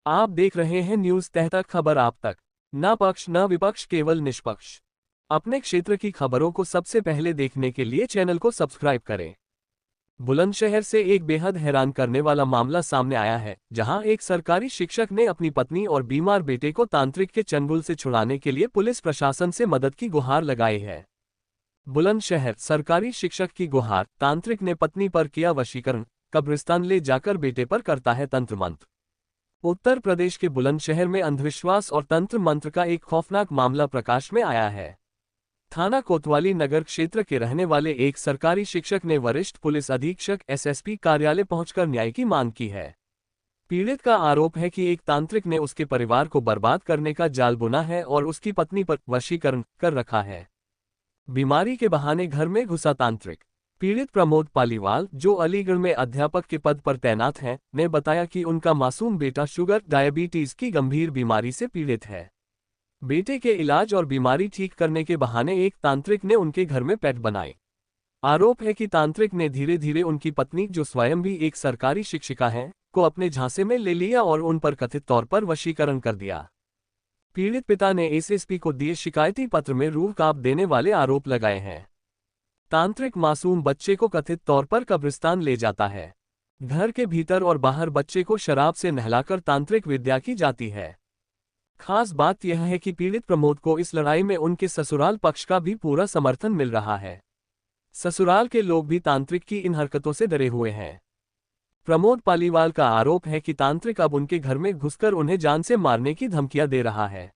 आप देख रहे हैं न्यूज तहतक, खबर आप तक। न पक्ष न विपक्ष, केवल निष्पक्ष। अपने क्षेत्र की खबरों को सबसे पहले देखने के लिए चैनल को सब्सक्राइब करें। बुलंदशहर से एक बेहद हैरान करने वाला मामला सामने आया है, जहां एक सरकारी शिक्षक ने अपनी पत्नी और बीमार बेटे को तांत्रिक के चंगुल से छुड़ाने के लिए पुलिस प्रशासन से मदद की गुहार लगाई है। बुलंदशहर सरकारी शिक्षक की गुहार, तांत्रिक ने पत्नी पर किया वशीकरण, कब्रिस्तान ले जाकर बेटे पर करता है तंत्र मंत्र। उत्तर प्रदेश के बुलंदशहर में अंधविश्वास और तंत्र मंत्र का एक खौफनाक मामला प्रकाश में आया है। थाना कोतवाली नगर क्षेत्र के रहने वाले एक सरकारी शिक्षक ने वरिष्ठ पुलिस अधीक्षक एसएसपी कार्यालय पहुंचकर न्याय की मांग की है। पीड़ित का आरोप है कि एक तांत्रिक ने उसके परिवार को बर्बाद करने का जाल बुना है और उसकी पत्नी पर वशीकरण कर रखा है। बीमारी के बहाने घर में घुसा तांत्रिक। पीड़ित प्रमोद पालीवाल, जो अलीगढ़ में अध्यापक के पद पर तैनात हैं, ने बताया कि उनका मासूम बेटा शुगर डायबिटीज की गंभीर बीमारी से पीड़ित है। बेटे के इलाज और बीमारी ठीक करने के बहाने एक तांत्रिक ने उनके घर में पेट बनाए। आरोप है कि तांत्रिक ने धीरे धीरे उनकी पत्नी, जो स्वयं भी एक सरकारी शिक्षिका है, को अपने झांसे में ले लिया और उन पर कथित तौर पर वशीकरण कर दिया। पीड़ित पिता ने एसएसपी को दिए शिकायती पत्र में रूह कांप देने वाले आरोप लगाए हैं। तांत्रिक मासूम बच्चे को कथित तौर पर कब्रिस्तान ले जाता है। घर के भीतर और बाहर बच्चे को शराब से नहलाकर तांत्रिक विद्या की जाती है। खास बात यह है कि पीड़ित प्रमोद को इस लड़ाई में उनके ससुराल पक्ष का भी पूरा समर्थन मिल रहा है। ससुराल के लोग भी तांत्रिक की इन हरकतों से डरे हुए हैं। प्रमोद पालीवाल का आरोप है कि तांत्रिक अब उनके घर में घुसकर उन्हें जान से मारने की धमकियां दे रहा है।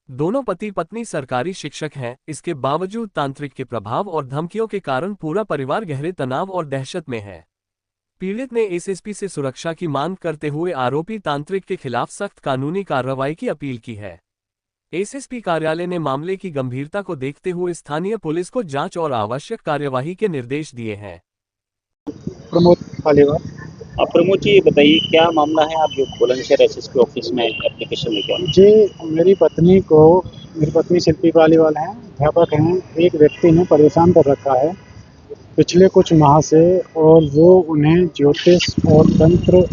दोनों पति पत्नी सरकारी शिक्षक हैं, इसके बावजूद तांत्रिक के प्रभाव और धमकियों के कारण पूरा परिवार गहरे तनाव और दहशत में है। पीड़ित ने एसएसपी से सुरक्षा की मांग करते हुए आरोपी तांत्रिक के खिलाफ सख्त कानूनी कार्रवाई की अपील की है। एसएसपी कार्यालय ने मामले की गंभीरता को देखते हुए स्थानीय पुलिस को जांच और आवश्यक कार्यवाही के निर्देश दिए हैं। प्रमोद पालीवाल। प्रमोद जी, ये बताइए क्या मामला है? आप जो बुलंदशहर एसएसपी ऑफिस में एप्लीकेशन लेके आए? जी, मेरी पत्नी शिल्पी पालीवाल हैं, अध्यापक हैं। एक व्यक्ति ने परेशान कर रखा है पिछले कुछ माह से, और वो उन्हें ज्योतिष और तंत्र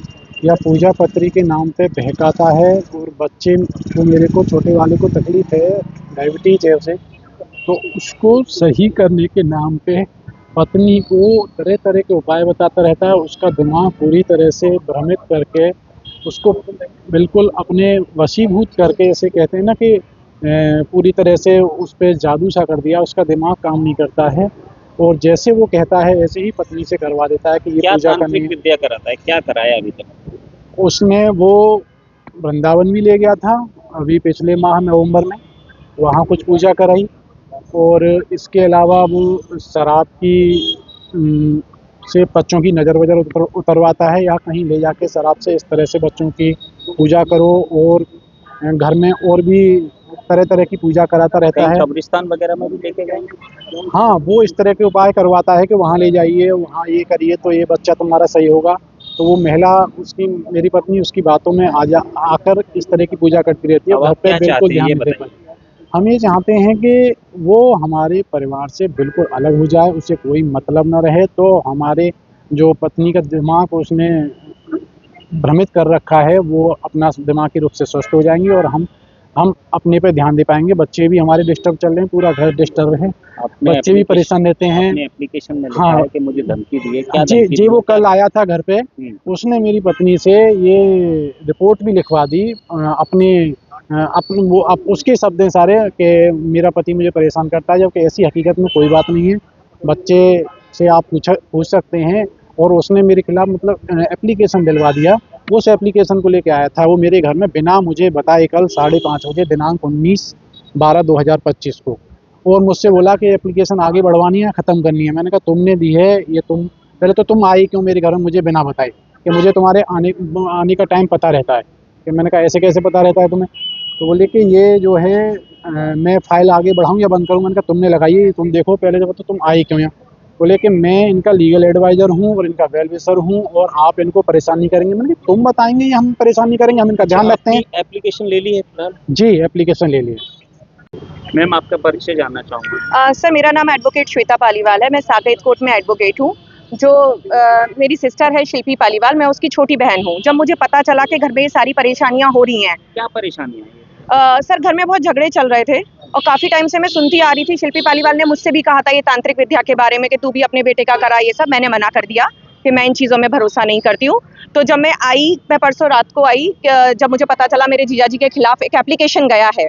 या पूजा पत्री के नाम पे बहकाता है। और बच्चे को, मेरे को छोटे वाले को तकलीफ है, डायबिटीज है उसे, तो उसको सही करने के नाम पे पत्नी को तरह तरह के उपाय बताता रहता है। उसका दिमाग पूरी तरह से भ्रमित करके उसको बिल्कुल अपने वशीभूत करके, जैसे कहते हैं ना कि पूरी तरह से उस पर जादू सा कर दिया। उसका दिमाग काम नहीं करता है और जैसे वो कहता है वैसे ही पत्नी से करवा देता है कि ये पूजा करनी है। विद्या कराता है? क्या कराया अभी तक? उसने वो वृंदावन भी ले गया था अभी पिछले माह नवंबर में, वहाँ कुछ पूजा कराई। और इसके अलावा वो शराब की से बच्चों की नज़र वज़र उतरवाता है, या कहीं ले जाके शराब से इस तरह से बच्चों की पूजा करो। और घर में और भी तरह तरह की पूजा कराता रहता है। कब्रिस्तान वगैरह में भी लेके जाएंगे? हाँ, वो इस तरह के उपाय करवाता है कि वहाँ ले जाइए, वहाँ ये करिए तो ये बच्चा तुम्हारा सही होगा। तो वो महिला, उसकी, मेरी पत्नी, उसकी बातों में आकर इस तरह की पूजा करती रहती है। घर पे बिल्कुल ध्यान नहीं दे पाती। हम ये चाहते हैं कि वो हमारे परिवार से बिल्कुल अलग हो जाए, उसे कोई मतलब न रहे। तो हमारे जो पत्नी का दिमाग उसने भ्रमित कर रखा है, वो अपना दिमागी रूप से स्वस्थ हो जाएंगे और हम अपने पे ध्यान दे पाएंगे। बच्चे भी हमारे डिस्टर्ब चल रहे हैं, पूरा घर डिस्टर्ब है, बच्चे भी परेशान रहते हैं। एप्लीकेशन में लिखा है कि मुझे धमकी दी है। क्या जी, वो कल आया था घर पे, उसने मेरी पत्नी से ये रिपोर्ट भी लिखवा दी उसके शब्द हैं सारे कि मेरा पति मुझे परेशान करता है, जबकि ऐसी हकीकत में कोई बात नहीं है। बच्चे से आप पूछ सकते हैं। और उसने मेरे खिलाफ मतलब एप्लीकेशन दिलवा दिया। वो उस एप्लीकेशन को लेके आया था, वो मेरे घर में बिना मुझे बताए कल 5:30 बजे दिनांक 19/12/2025 को, और मुझसे बोला कि एप्लीकेशन आगे बढ़वानी है, ख़त्म करनी है। मैंने कहा तुमने दी है, ये पहले तो तुम आई क्यों मेरे घर में मुझे बिना बताए, कि मुझे तुम्हारे आने का टाइम पता रहता है। कि मैंने कहा ऐसे कैसे पता रहता है तुम्हें? तो बोले कि ये जो है मैं फ़ाइल आगे बढ़ाऊँ या बंद करूँ? मैंने कहा तुमने लगाई है, तुम देखो पहले, जब तो तुम आई क्यों यहाँ? बोले कि मैं इनका लीगल एडवाइज़र हूँ और इनका वेल विशर हूँ, और आप इनको परेशान नहीं करेंगे। मैंने कहा तुम बताएंगे या हम परेशान नहीं करेंगे, हम इनका ध्यान रखते हैं। एप्लीकेशन ले ली है फिलहाल? जी, एप्लीकेशन ले ली है। मैम, आपका परिचय जानना चाहूँगा। सर, मेरा नाम एडवोकेट श्वेता पालीवाल है। मैं साकेत कोर्ट में एडवोकेट हूँ। जो मेरी सिस्टर है शिल्पी पालीवाल, मैं उसकी छोटी बहन हूँ। जब मुझे पता चला कि घर में ये सारी परेशानियाँ हो रही हैं, क्या परेशानी है? सर घर में बहुत झगड़े चल रहे थे और काफ़ी टाइम से मैं सुनती आ रही थी। शिल्पी पालीवाल ने मुझसे भी कहा था ये तांत्रिक विद्या के बारे में कि तू भी अपने बेटे का करा ये सब। मैंने मना कर दिया कि मैं इन चीज़ों में भरोसा नहीं करती हूँ। तो जब मैं परसों रात को आई, जब मुझे पता चला मेरे जीजा जी के खिलाफ एक एप्लीकेशन गया है,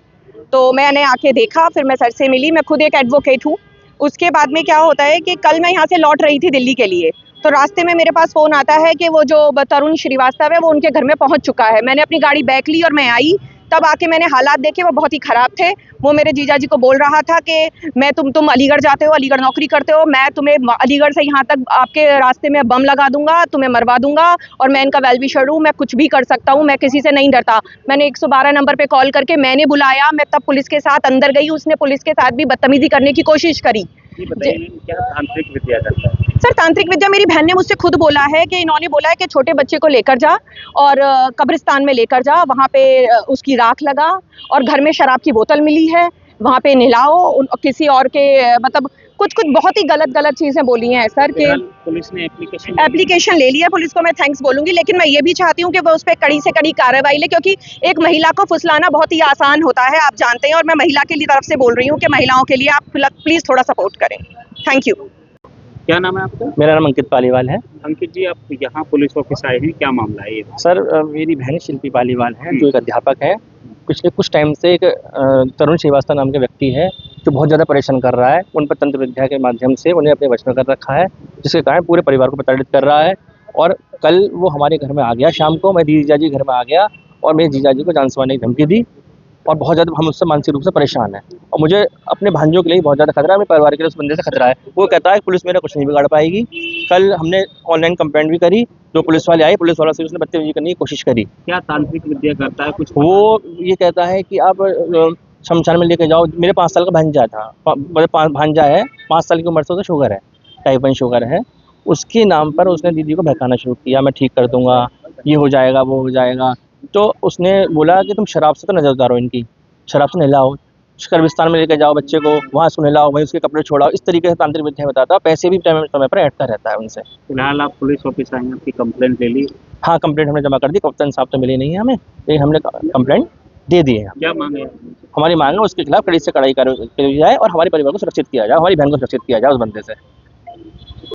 तो मैंने आके देखा, फिर मैं सर से मिली। मैं खुद एक एडवोकेट हूँ। उसके बाद में क्या होता है कि कल मैं यहाँ से लौट रही थी दिल्ली के लिए, तो रास्ते में मेरे पास फ़ोन आता है कि वो जो तरुण श्रीवास्तव है वो उनके घर में पहुँच चुका है। मैंने अपनी गाड़ी बैक ली और मैं आई। तब आके मैंने हालात देखे, वो बहुत ही ख़राब थे। वो मेरे जीजा जी को बोल रहा था कि मैं तुम अलीगढ़ जाते हो, अलीगढ़ नौकरी करते हो, मैं तुम्हें अलीगढ़ से यहाँ तक आपके रास्ते में बम लगा दूंगा, तुम्हें मरवा दूंगा, और मैं इनका वेल विशर हूँ, मैं कुछ भी कर सकता हूँ, मैं किसी से नहीं डरता। मैंने 112 नंबर पे कॉल करके मैंने बुलाया। मैं तब पुलिस के साथ अंदर गई। उसने पुलिस के साथ भी बदतमीजी करने की कोशिश करी। ये बताइए क्या तांत्रिक विद्या करता है? सर तांत्रिक विद्या मेरी बहन ने मुझसे खुद बोला है कि इन्होंने बोला है कि छोटे बच्चे को लेकर जा और कब्रिस्तान में लेकर जा, वहाँ पे उसकी राख लगा, और घर में शराब की बोतल मिली है, वहाँ पे नहलाओ, किसी और के मतलब कुछ बहुत ही गलत चीज़ें बोली हैं सर के। पुलिस ने एप्लीकेशन ले लिया। पुलिस को मैं थैंक्स बोलूंगी, लेकिन मैं ये भी चाहती हूँ कि वो उस पर कड़ी से कड़ी कार्रवाई ले, क्योंकि एक महिला को फुसलाना बहुत ही आसान होता है, आप जानते हैं। और मैं महिला के लिए तरफ से बोल रही हूँ कि महिलाओं के लिए आप प्लीज़ थोड़ा सपोर्ट करें। Thank you. क्या नाम है आपका? मेरा नाम अंकित पालीवाल है। अंकित जी, आप यहाँ पुलिस ऑफिस आए हैं, क्या मामला है ये? सर मेरी बहन शिल्पी पालीवाल है, जो एक अध्यापक है। पिछले कुछ टाइम से एक तरुण श्रीवास्तव नाम के व्यक्ति है जो बहुत ज़्यादा परेशान कर रहा है। उन पर तंत्र विद्या के माध्यम से उन्हें अपने वश में कर रखा है, जिसके कारण पूरे परिवार को प्रताड़ित कर रहा है। और कल वो हमारे घर में आ गया शाम को, मैं जीजा जी घर में आ गया और मेरे जीजा जी को जान से मारने की धमकी दी, और बहुत ज़्यादा हम उससे मानसिक रूप से परेशान हैं। और मुझे अपने भांजों के लिए बहुत ज़्यादा खतरा है, मेरे परिवार के लिए उस बंदे से खतरा है। वो कहता है पुलिस मेरा कुछ नहीं बिगाड़ पाएगी। कल हमने ऑनलाइन कंप्लेंट भी करी, जो पुलिस वाले आए, पुलिस वालों से उसने बदतमीजी करने की कोशिश करी। क्या तांत्रिक विद्या करता है कुछ? वो ये कहता है कि आप शमशान में लेके जाओ। मेरे 5 साल का भांजा था, मतलब भांजा है, 5 साल की उम्र से उसे शुगर है, टाइप 1 शुगर है। उसके नाम पर उसने दीदी को बहकाना शुरू किया, मैं ठीक कर दूंगा, ये हो जाएगा, वो हो जाएगा। तो उसने बोला कि तुम शराब से तो नजर उतारो इनकी, शराब से नहलाओ, कब्रिस्तान में लेके जाओ बच्चे को, वहाँ से नहलाओ, वहीं उसके कपड़े छोड़ाओ। इस तरीके से तांत्रिक विद्या बताता, पैसे भी समय पर ऐडता रहता है उनसे। फिलहाल आप पुलिस ऑफिस आए हैं, आपकी कंप्लेंट ले ली? हाँ, कंप्लेंट हमने जमा कर दी। कप्तान साहब तो मिले नहीं है हमें, लेकिन हमने कंप्लेंट दे दी है। क्या मांगे? हमारी मांग है उसके खिलाफ कड़ी से कड़ाई की जाए और हमारे परिवार को सुरक्षित किया जाए, हमारी बहन को सुरक्षित किया जाए उस बंदे से।